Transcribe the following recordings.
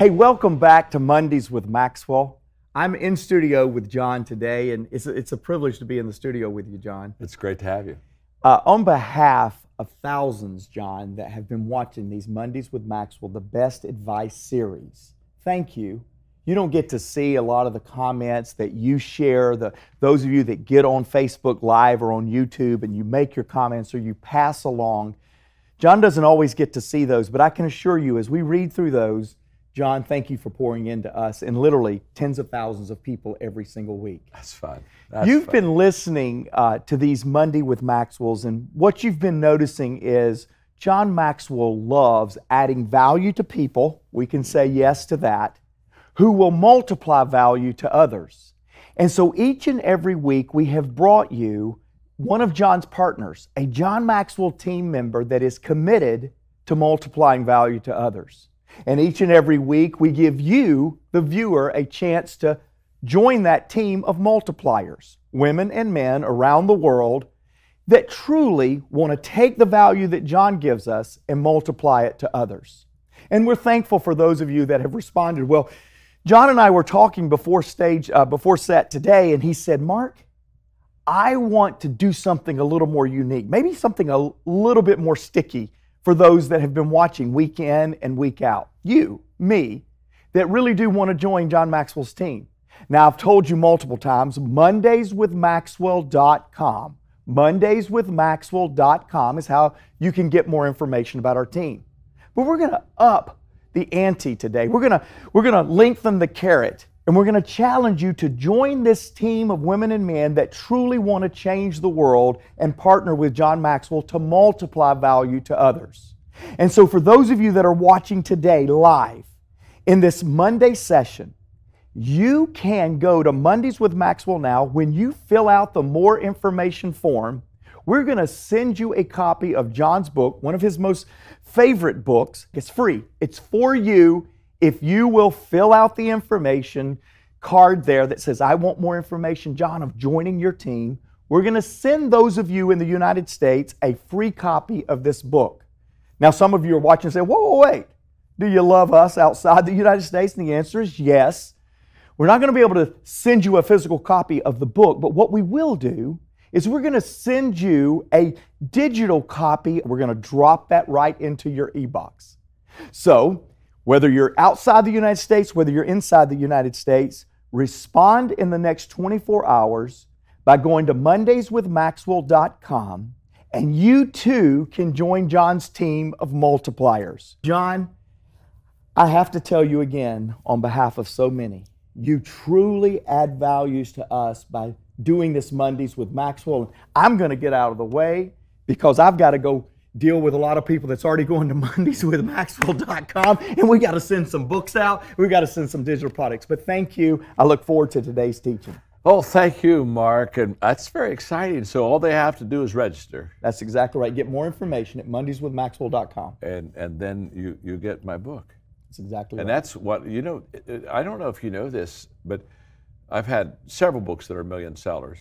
Hey, welcome back to Mondays with Maxwell. I'm in studio with John today, and it's a privilege to be in the studio with you, John. It's great to have you. On behalf of thousands, John, that have been watching these Mondays with Maxwell, the Best Advice series, thank you. You don't get to see a lot of the comments that you share, those of you that get on Facebook Live or on YouTube and you make your comments or you pass along. John doesn't always get to see those, but I can assure you as we read through those, John, thank you for pouring into us and literally tens of thousands of people every single week. That's fun. You've been listening to these Monday with Maxwells, and what you've been noticing is John Maxwell loves adding value to people, we can say yes to that, who will multiply value to others. And so each and every week we have brought you one of John's partners, a John Maxwell team member that is committed to multiplying value to others. And each and every week we give you, the viewer, a chance to join that team of multipliers, women and men around the world that truly want to take the value that John gives us and multiply it to others. And we're thankful for those of you that have responded. Well, John and I were talking before set today, and he said, Mark, I want to do something a little more unique, maybe something a little bit more sticky for those that have been watching week in and week out. You, me, that really do want to join John Maxwell's team. Now, I've told you multiple times, mondayswithmaxwell.com. Mondayswithmaxwell.com is how you can get more information about our team. But we're going to up the ante today. We're going to lengthen the carrot, and we're going to challenge you to join this team of women and men that truly want to change the world and partner with John Maxwell to multiply value to others. And so for those of you that are watching today live in this Monday session, you can go to Mondays with Maxwell now. When you fill out the more information form, we're going to send you a copy of John's book, one of his most favorite books. It's free. It's for you. If you will fill out the information card there that says, I want more information, John, of joining your team, we're going to send those of you in the United States a free copy of this book. Now, some of you are watching and say, whoa, wait. Do you love us outside the United States? And the answer is yes. We're not going to be able to send you a physical copy of the book, but what we will do is we're going to send you a digital copy. We're going to drop that right into your e-box. So, whether you're outside the United States, whether you're inside the United States, respond in the next 24 hours by going to mondayswithmaxwell.com, and you too can join John's team of multipliers. John, I have to tell you again, on behalf of so many, you truly add values to us by doing this Mondays with Maxwell. I'm going to get out of the way because I've got to go deal with a lot of people that's already going to mondayswithmaxwell.com, and we got to send some books out. We got to send some digital products. But thank you. I look forward to today's teaching. Oh, thank you, Mark. And that's very exciting. So all they have to do is register. That's exactly right. Get more information at mondayswithmaxwell.com. And then you get my book. That's exactly right. And that's what, I don't know if you know this, but I've had several books that are million sellers.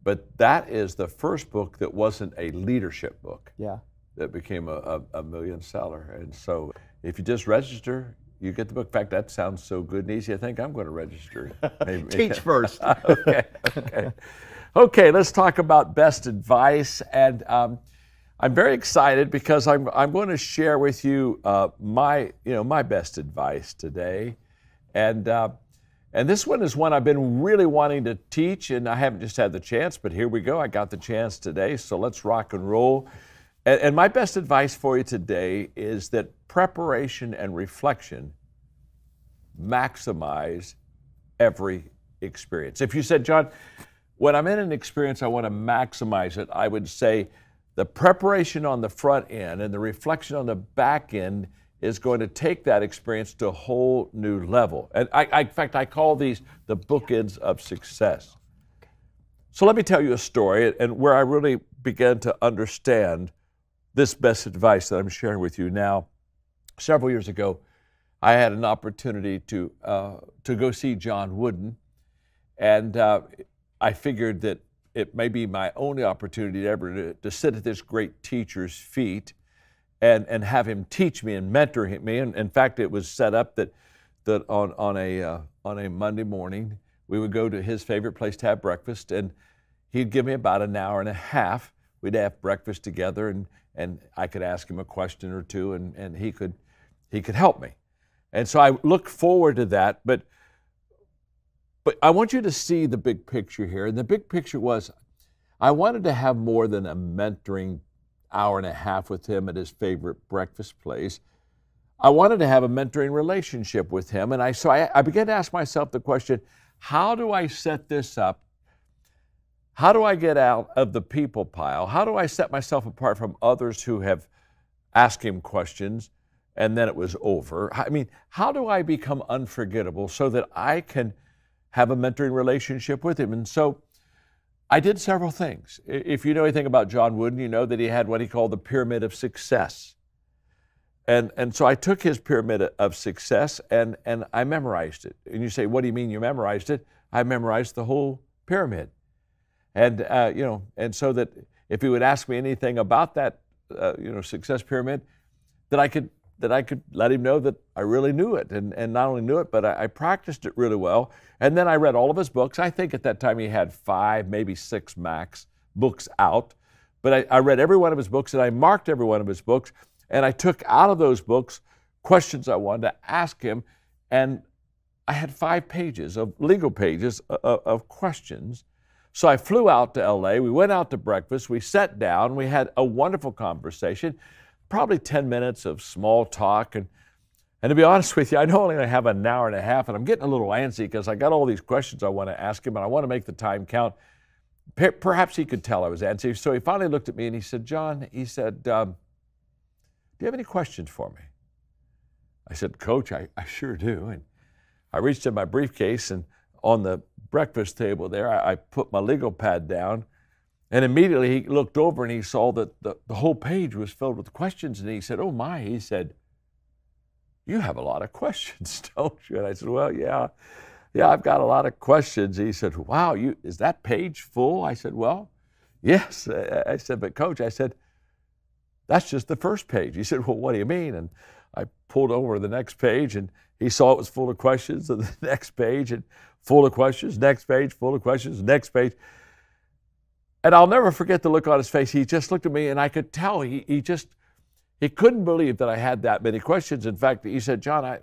But that is the first book that wasn't a leadership book. Yeah. That became a million seller. And so if you just register, you get the book. In fact, that sounds so good and easy. I think I'm going to register. Maybe. Teach first. Okay, let's talk about best advice. And I'm very excited because I'm going to share with you my best advice today. And this one is one I've been really wanting to teach, and I haven't just had the chance, but here we go. I got the chance today, so let's rock and roll. And my best advice for you today is that preparation and reflection maximize every experience. If you said, John, when I'm in an experience, I want to maximize it, I would say the preparation on the front end and the reflection on the back end is going to take that experience to a whole new level. And in fact, I call these the bookends of success. So let me tell you a story and where I really began to understand this best advice that I'm sharing with you now. Several years ago, I had an opportunity to go see John Wooden, and I figured that it may be my only opportunity ever to sit at this great teacher's feet and have him teach me and mentor me. And in fact, it was set up that on a Monday morning, we would go to his favorite place to have breakfast, and he'd give me about an hour and a half. We'd have breakfast together, and I could ask him a question or two, and he could help me. And so I look forward to that, but I want you to see the big picture here. And the big picture was, I wanted to have more than a mentoring hour and a half with him at his favorite breakfast place. I wanted to have a mentoring relationship with him. And so I began to ask myself the question, how do I set this up? How do I get out of the people pile? How do I set myself apart from others who have asked him questions and then it was over? I mean, how do I become unforgettable so that I can have a mentoring relationship with him? And so I did several things. If you know anything about John Wooden, you know that he had what he called the pyramid of success. And so I took his pyramid of success and I memorized it. And you say, what do you mean you memorized it? I memorized the whole pyramid. And, and so that if he would ask me anything about that, success pyramid, that I could let him know that I really knew it, and not only knew it, but I practiced it really well. And then I read all of his books. I think at that time he had 5, maybe 6 max books out. But I read every one of his books, and I marked every one of his books, and I took out of those books questions I wanted to ask him, and I had 5 pages of legal pages of questions. So I flew out to LA. We went out to breakfast. We sat down. We had a wonderful conversation. Probably 10 minutes of small talk. And to be honest with you, I know only I have an hour and a half, and I'm getting a little antsy because I got all these questions I want to ask him, and I want to make the time count. Perhaps he could tell I was antsy. So he finally looked at me and he said, John, he said, do you have any questions for me? I said, Coach, I sure do. And I reached in my briefcase, and on the breakfast table there, I put my legal pad down. And immediately he looked over and he saw that the whole page was filled with questions. And he said, oh my, he said, you have a lot of questions, don't you? And I said, well, yeah, I've got a lot of questions. He said, wow, is that page full? I said, well, yes. I said, but Coach, I said, that's just the first page. He said, well, what do you mean? And I pulled over the next page, and he saw it was full of questions. And the next page, and full of questions, next page, full of questions, next page. And I'll never forget the look on his face. He just looked at me, and I could tell he couldn't believe that I had that many questions. In fact, he said, John,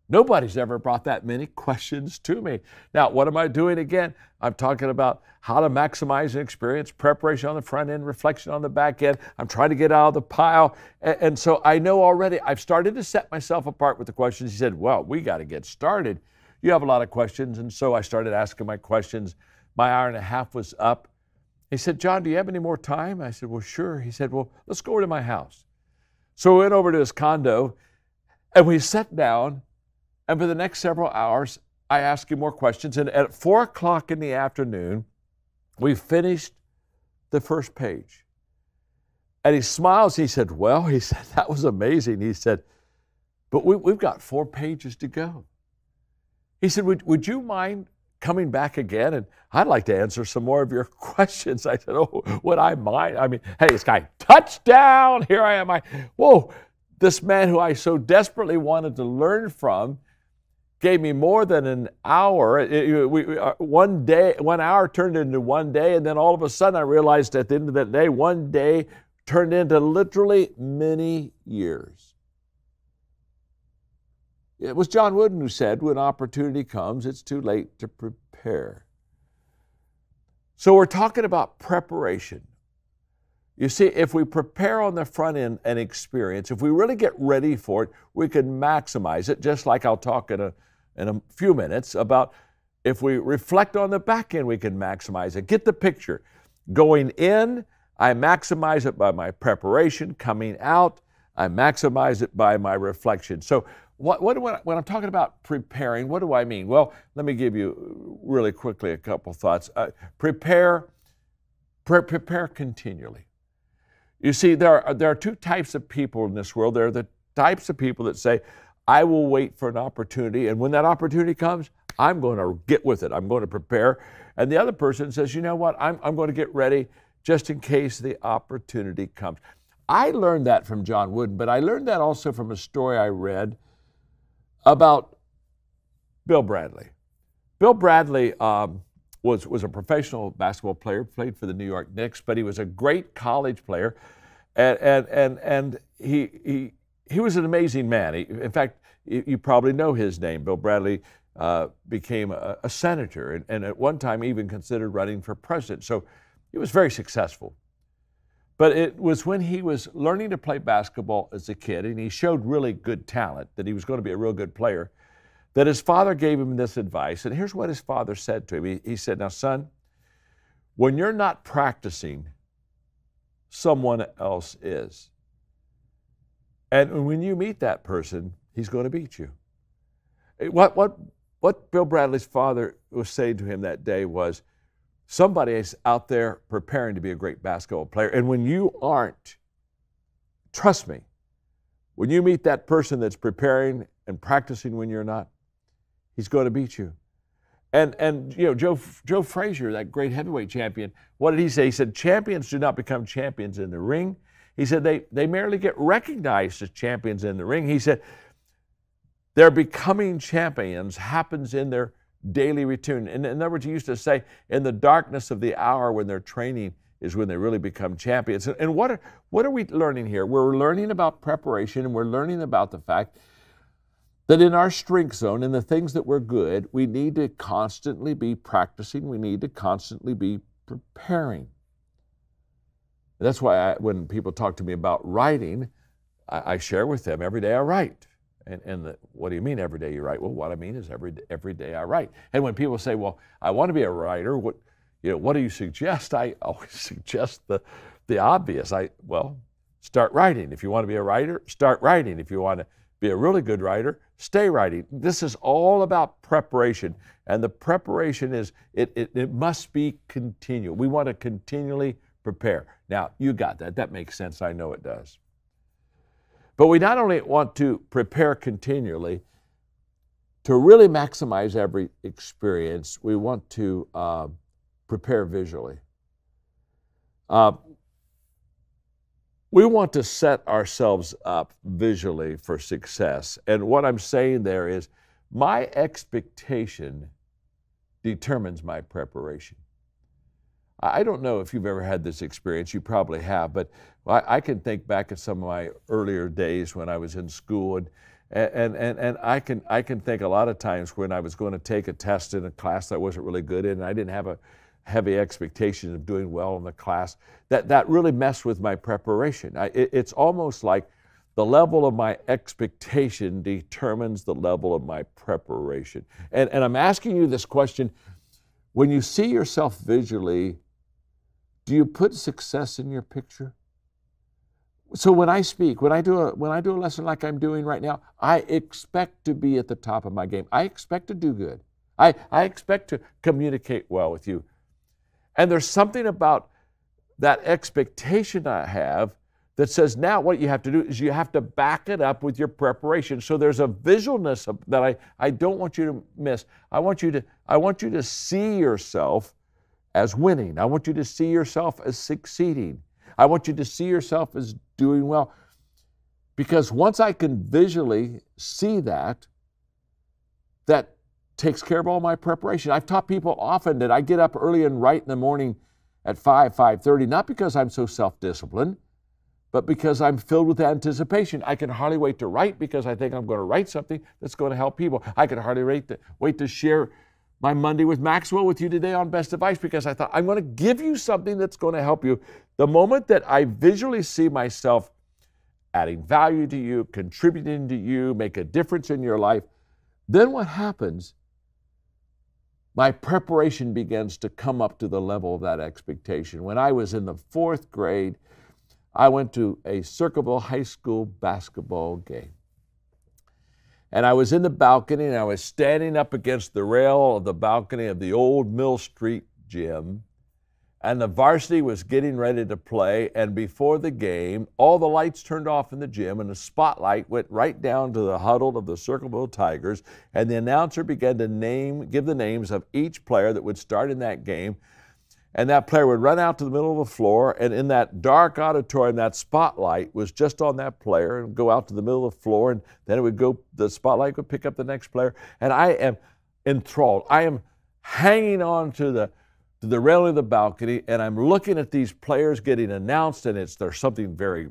nobody's ever brought that many questions to me. Now, what am I doing again? I'm talking about how to maximize an experience, preparation on the front end, reflection on the back end. I'm trying to get out of the pile. And so I know already I've started to set myself apart with the questions. He said, well, we got to get started. You have a lot of questions. And so I started asking my questions. My hour and a half was up. He said, John, do you have any more time? I said, well, sure. He said, well, let's go over to my house. So we went over to his condo, and we sat down, and for the next several hours, I asked him more questions. And at 4 o'clock in the afternoon, we finished the first page. And he smiles. He said, well, he said, that was amazing. He said, but we've got 4 pages to go. He said, would you mind coming back again? And I'd like to answer some more of your questions. I said, oh, would I mind? I mean, hey, this guy, touchdown, here I am. Whoa, this man who I so desperately wanted to learn from gave me more than an hour. 1 hour turned into 1 day, and then all of a sudden I realized at the end of that day, 1 day turned into literally many years. It was John Wooden who said, when opportunity comes, it's too late to prepare. So we're talking about preparation. You see, if we prepare on the front end an experience, if we really get ready for it, we can maximize it, just like I'll talk in a few minutes about if we reflect on the back end, we can maximize it. Get the picture. Going in, I maximize it by my preparation. Coming out, I maximize it by my reflection. So when I'm talking about preparing, what do I mean? Well, let me give you really quickly a couple thoughts. Prepare continually. You see, there are 2 types of people in this world. There are the types of people that say, I will wait for an opportunity, and when that opportunity comes, I'm going to get with it. I'm going to prepare. And the other person says, you know what, I'm going to get ready just in case the opportunity comes. I learned that from John Wooden, but I learned that also from a story I read about Bill Bradley. Bill Bradley was a professional basketball player, played for the New York Knicks, but he was a great college player, and he was an amazing man. In fact, you probably know his name. Bill Bradley became a senator, and at one time even considered running for president. So he was very successful. But it was when he was learning to play basketball as a kid, and he showed really good talent, that he was going to be a real good player, that his father gave him this advice. And here's what his father said to him. He said, now, son, when you're not practicing, someone else is. And when you meet that person, he's going to beat you. What Bill Bradley's father was saying to him that day was, somebody is out there preparing to be a great basketball player. And when you aren't, trust me, when you meet that person that's preparing and practicing when you're not, he's going to beat you. And you know, Joe Frazier, that great heavyweight champion, what did he say? He said, champions do not become champions in the ring. He said they merely get recognized as champions in the ring. He said, their becoming champions happens in their daily routine. In other words, he used to say, in the darkness of the hour when they're training is when they really become champions. And what are we learning here? We're learning about preparation, and we're learning about the fact that in our strength zone, in the things that we're good, we need to constantly be practicing. We need to constantly be preparing. That's why when people talk to me about writing, I share with them, every day I write. And what do you mean every day you write? Well, what I mean is every day I write. And when people say, well, I want to be a writer, what do you suggest? I always suggest the obvious. Start writing. If you want to be a writer, start writing. If you want to be a really good writer, stay writing. This is all about preparation. And the preparation is, it must be continual. We want to continually prepare. Now, you got that. That makes sense. I know it does. But we not only want to prepare continually, to really maximize every experience, we want to prepare visually. We want to set ourselves up visually for success. And what I'm saying there is, my expectation determines my preparation. I don't know if you've ever had this experience. You probably have, but I can think back at some of my earlier days when I was in school, and I can think a lot of times when I was going to take a test in a class that I wasn't really good in, and I didn't have a heavy expectation of doing well in the class, that really messed with my preparation. It's almost like the level of my expectation determines the level of my preparation. And I'm asking you this question: when you see yourself visually, do you put success in your picture? So when I speak, when I do a lesson like I'm doing right now, I expect to be at the top of my game. I expect to do good. I expect to communicate well with you. And there's something about that expectation I have that says, now what you have to do is you have to back it up with your preparation. So there's a visualness that I don't want you to miss. I want you to see yourself as winning. I want you to see yourself as succeeding. I want you to see yourself as doing well. Because once I can visually see that takes care of all my preparation. I've taught people often that I get up early and write in the morning at 5:30, not because I'm so self-disciplined, but because I'm filled with anticipation. I can hardly wait to write because I think I'm going to write something that's going to help people. I can hardly wait to share my Monday with Maxwell with you today on Best Advice, because I thought I'm going to give you something that's going to help you. The moment that I visually see myself adding value to you, contributing to you, make a difference in your life, then what happens? My preparation begins to come up to the level of that expectation. When I was in the 4th grade, I went to a Circleville High School basketball game. And I was in the balcony, and I was standing up against the rail of the balcony of the old Mill Street gym, and the varsity was getting ready to play, and before the game, all the lights turned off in the gym, and the spotlight went right down to the huddle of the Circleville Tigers, and the announcer began to give the names of each player that would start in that game. and that player would run out to the middle of the floor, and in that dark auditorium, that spotlight was just on that player and go out to the middle of the floor, and then it would go, the spotlight would pick up the next player, and I am enthralled. I am hanging on to the railing of the balcony, and I'm looking at these players getting announced, and there's something very,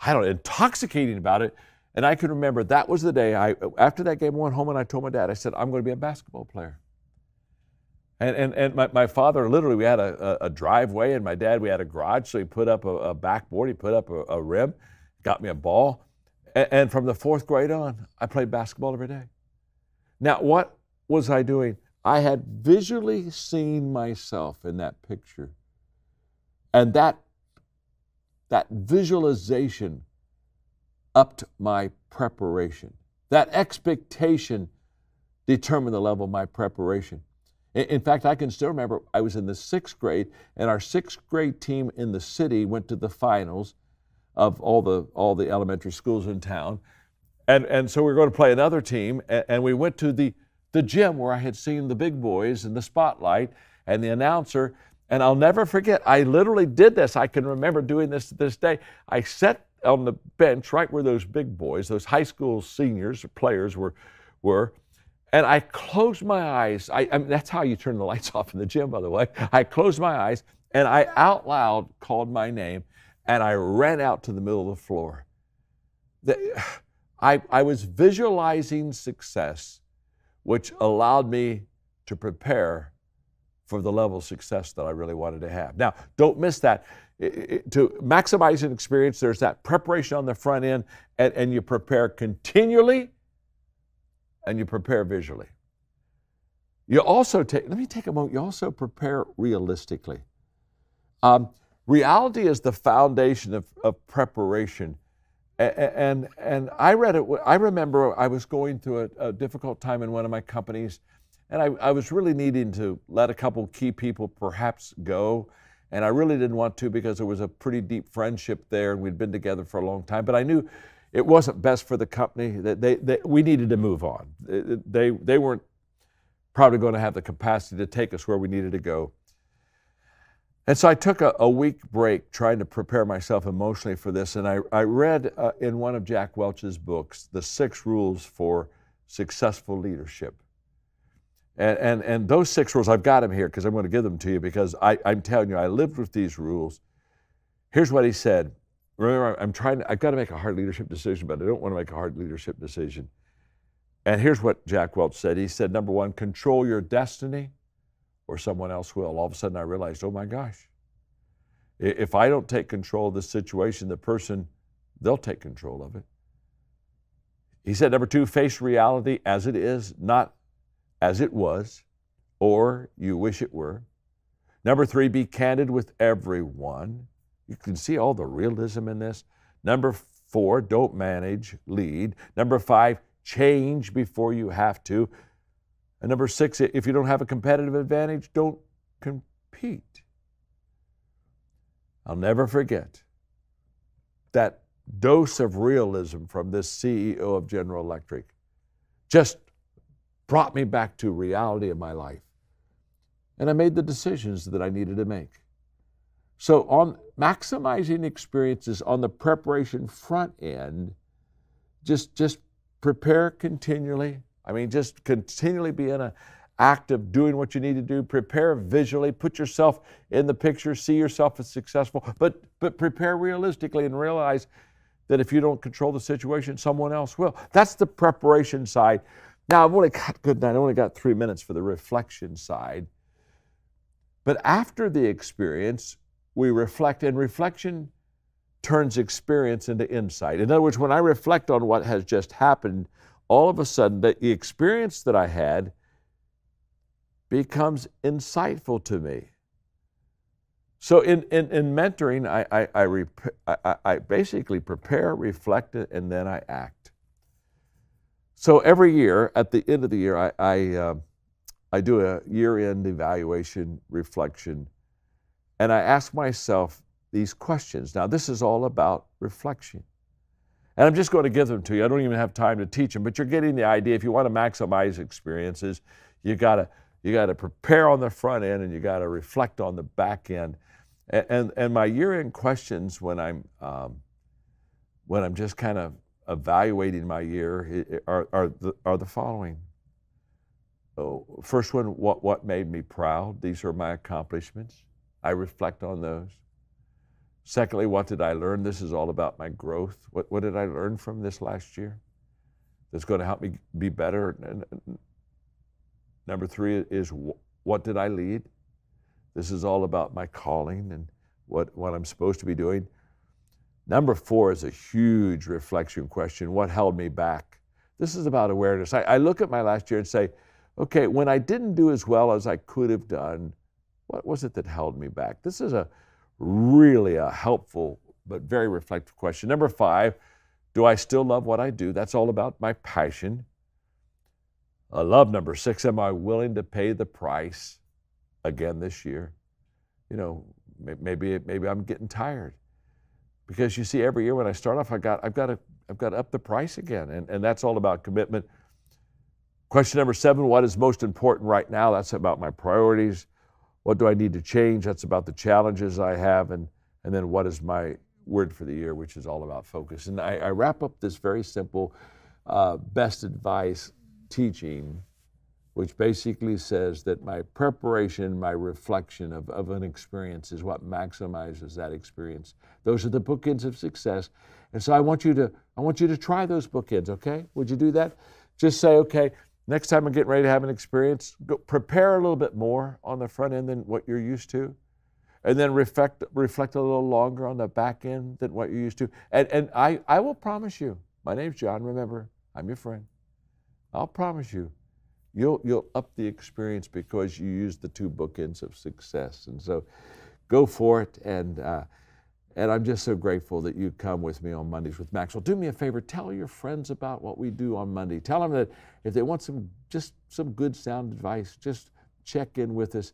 intoxicating about it. And I can remember that was the day, after that game, I went home and I told my dad, I said, I'm going to be a basketball player. And my father, literally, we had a driveway, and my dad, we had a garage, so he put up a backboard, he put up a rim, got me a ball, and from the 4th grade on, I played basketball every day. Now, what was I doing? I had visually seen myself in that picture, and that visualization upped my preparation. That expectation determined the level of my preparation. In fact, I can still remember I was in the 6th grade, and our 6th grade team in the city went to the finals of all the elementary schools in town. And so we were going to play another team, and we went to the gym where I had seen the big boys and the spotlight and the announcer. And I'll never forget, I literally did this. I can remember doing this to this day. I sat on the bench right where those big boys, those high school seniors, players were. And I closed my eyes. I mean, that's how you turn the lights off in the gym, by the way. I closed my eyes, and I out loud called my name, and I ran out to the middle of the floor. I was visualizing success, which allowed me to prepare for the level of success that I really wanted to have. Now, don't miss that. To maximize an experience, there's that preparation on the front end, and you prepare continually, and you prepare visually. You also let me take a moment, you also prepare realistically. Reality is the foundation of preparation. And I read it, I remember I was going through a difficult time in one of my companies, and I was really needing to let a couple key people perhaps go, and I really didn't want to because there was a pretty deep friendship there, and we'd been together for a long time, but I knew it wasn't best for the company, that we needed to move on. They weren't probably going to have the capacity to take us where we needed to go. And so I took a week break trying to prepare myself emotionally for this, and I read in one of Jack Welch's books, The 6 Rules for Successful Leadership. And those 6 rules, I've got them here because I'm going to give them to you because I'm telling you, I lived with these rules. Here's what he said. Remember, I've got to make a hard leadership decision, but I don't want to make a hard leadership decision. And here's what Jack Welch said. He said, number 1, control your destiny or someone else will. All of a sudden I realized, oh my gosh, if I don't take control of the situation, they'll take control of it. He said, number 2, face reality as it is, not as it was, or you wish it were. Number 3, be candid with everyone. You can see all the realism in this. Number 4, don't manage, lead. Number 5, change before you have to. And number 6, if you don't have a competitive advantage, don't compete. I'll never forget that dose of realism from this CEO of General Electric just brought me back to reality of my life. And I made the decisions that I needed to make. So on maximizing experiences on the preparation front end, just prepare continually. I mean, just continually be in an act of doing what you need to do. Prepare visually, put yourself in the picture, see yourself as successful, but prepare realistically and realize that if you don't control the situation, someone else will. That's the preparation side. Now, I've only got 3 minutes for the reflection side. But after the experience, we reflect, and reflection turns experience into insight. In other words, when I reflect on what has just happened, all of a sudden the experience that I had becomes insightful to me. So in mentoring, I basically prepare, reflect, and then I act. So every year, at the end of the year, I do a year-end evaluation, reflection, and I ask myself these questions. Now, this is all about reflection. And I'm just going to give them to you. I don't even have time to teach them, but you're getting the idea. If you want to maximize experiences, you got You got to prepare on the front end, and you got to reflect on the back end. And my year-end questions when I'm just kind of evaluating my year are the following. Oh, first one, what made me proud? These are my accomplishments. I reflect on those. Secondly, what did I learn? This is all about my growth. What did I learn from this last year that's going to help me be better? And number three is what did I lead? This is all about my calling and what I'm supposed to be doing. Number four is a huge reflection question. What held me back? This is about awareness. I look at my last year and say, okay, when I didn't do as well as I could have done, what was it that held me back? This is really a helpful but very reflective question. Number five, do I still love what I do? That's all about my passion. I love number six, am I willing to pay the price again this year? You know, maybe I'm getting tired. Because you see, every year when I start off, I've got to up the price again, and that's all about commitment. Question number seven, what is most important right now? That's about my priorities. What do I need to change? That's about the challenges I have, and then what is my word for the year, which is all about focus. And I wrap up this very simple best advice teaching, which basically says that my preparation, my reflection of an experience is what maximizes that experience. Those are the bookends of success. And so I want you to try those bookends, okay? Would you do that? Just say, okay, next time I'm getting ready to have an experience, prepare a little bit more on the front end than what you're used to. And then reflect a little longer on the back end than what you're used to. And I will promise you, my name's John, remember, I'm your friend. I'll promise you, you'll up the experience because you use the two bookends of success. And so go for it. And I'm just so grateful that you come with me on Mondays with Maxwell. Do me a favor, tell your friends about what we do on Monday. Tell them that if they want some good sound advice, just check in with us.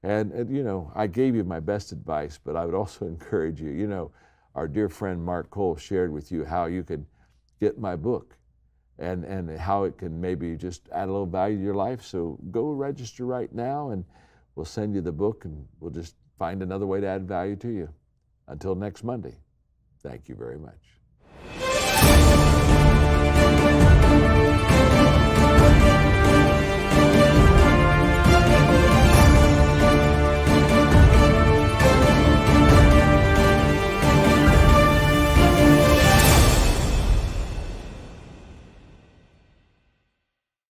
And you know, I gave you my best advice, but I would also encourage you, you know, our dear friend Mark Cole shared with you how you can get my book and how it can maybe just add a little value to your life. So go register right now and we'll send you the book and we'll just find another way to add value to you. Until next Monday, thank you very much.